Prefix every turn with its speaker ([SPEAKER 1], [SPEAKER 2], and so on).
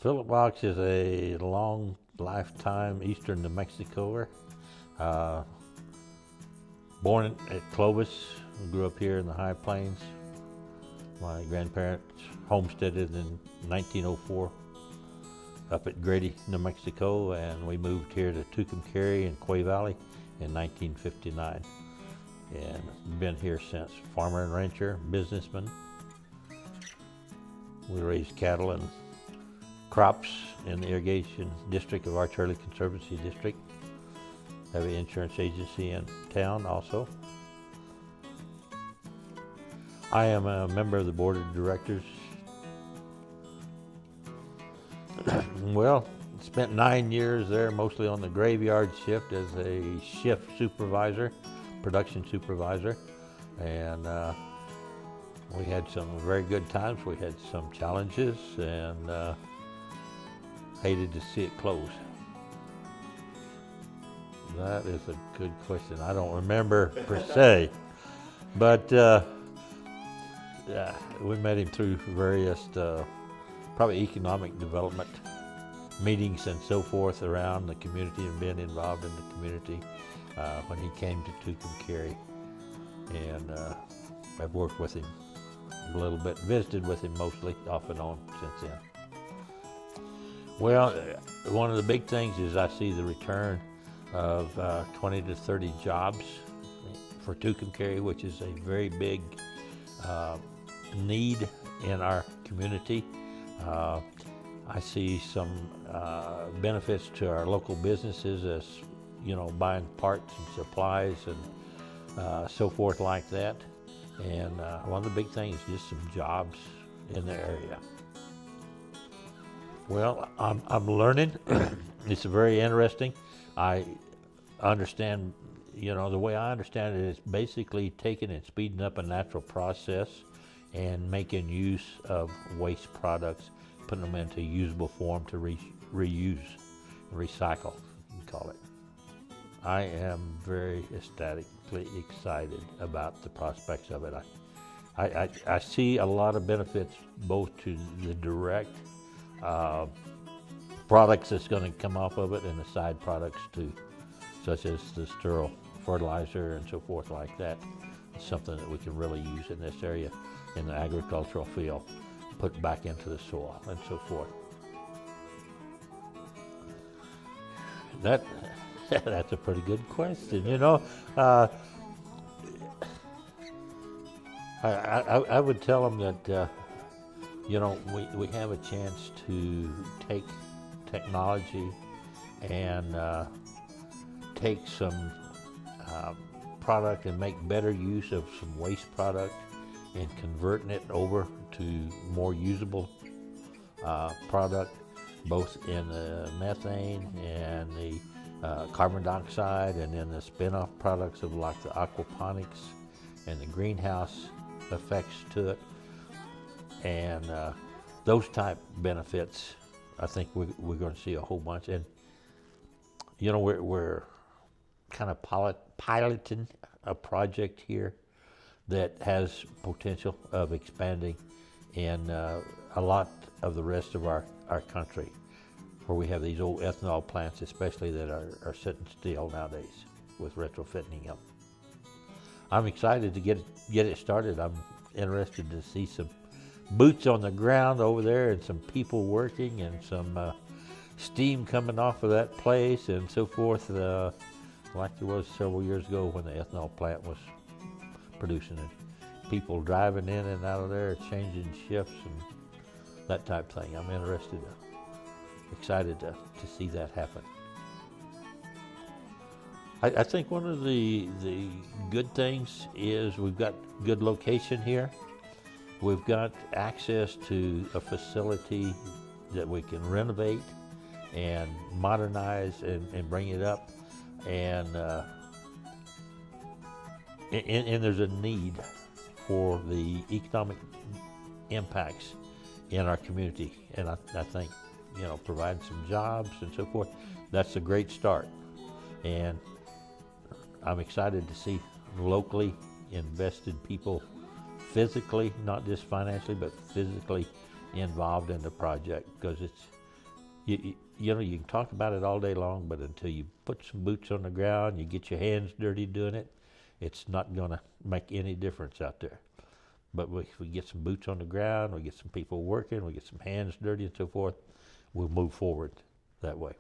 [SPEAKER 1] Phillip Box is a long lifetime Eastern New Mexicoer. Born at Clovis, grew up here in the High Plains. My grandparents homesteaded in 1904 up at Grady, New Mexico, and we moved here to Tucumcari in Quay Valley in 1959. And been here since. Farmer and rancher, businessman. We raise cattle and crops in the irrigation district of Arch Hurley Conservancy District. Have an insurance agency in town also. I am a member of the board of directors. Well, spent 9 years there, mostly on the graveyard shift as a shift supervisor, production supervisor. And we had some very good times. We had some challenges and hated to see it close. That is a good question. I don't remember per se, but we met him through various probably economic development meetings and so forth around the community and been involved in the community when he came to Tucumcari. And I've worked with him a little bit, visited with him mostly off and on since then. Well, one of the big things is I see the return of 20 to 30 jobs for Tucumcari, which is a very big need in our community. I see some benefits to our local businesses as, you know, buying parts and supplies and so forth like that. And one of the big things is just some jobs in the area. Well, I'm learning. It's very interesting. I understand, you know, the way I understand it is basically taking and speeding up a natural process and making use of waste products, putting them into usable form to reuse, recycle, you call it. I am very ecstatically excited about the prospects of it. I see a lot of benefits both to the direct products that's going to come off of it and the side products too, such as the sterile fertilizer and so forth like that. It's something that we can really use in this area in the agricultural field, put back into the soil and so forth. That's a pretty good question, you know. I would tell them that, you know, we have a chance to take technology and take some product and make better use of some waste product and converting it over to more usable product, both in the methane and the carbon dioxide, and then the spin-off products of like the aquaponics and the greenhouse effects to it. And those type benefits, I think we're going to see a whole bunch. And you know, we're kind of piloting a project here that has potential of expanding in a lot of the rest of our country, where we have these old ethanol plants, especially that are sitting still nowadays with retrofitting them. I'm excited to get it started. I'm interested to see some boots on the ground over there and some people working and some steam coming off of that place and so forth, like there was several years ago when the ethanol plant was producing it. People driving in and out of there, changing shifts and that type of thing. I'm excited to see that happen. I think one of the good things is we've got good location here. We've got access to a facility that we can renovate and modernize and bring it up. And there's a need for the economic impacts in our community. And I think, you know, providing some jobs and so forth, that's a great start. And I'm excited to see locally invested people physically, not just financially, but physically involved in the project, because you know, you can talk about it all day long, but until you put some boots on the ground, you get your hands dirty doing it, it's not going to make any difference out there. But if we get some boots on the ground, we get some people working, we get some hands dirty and so forth, we'll move forward that way.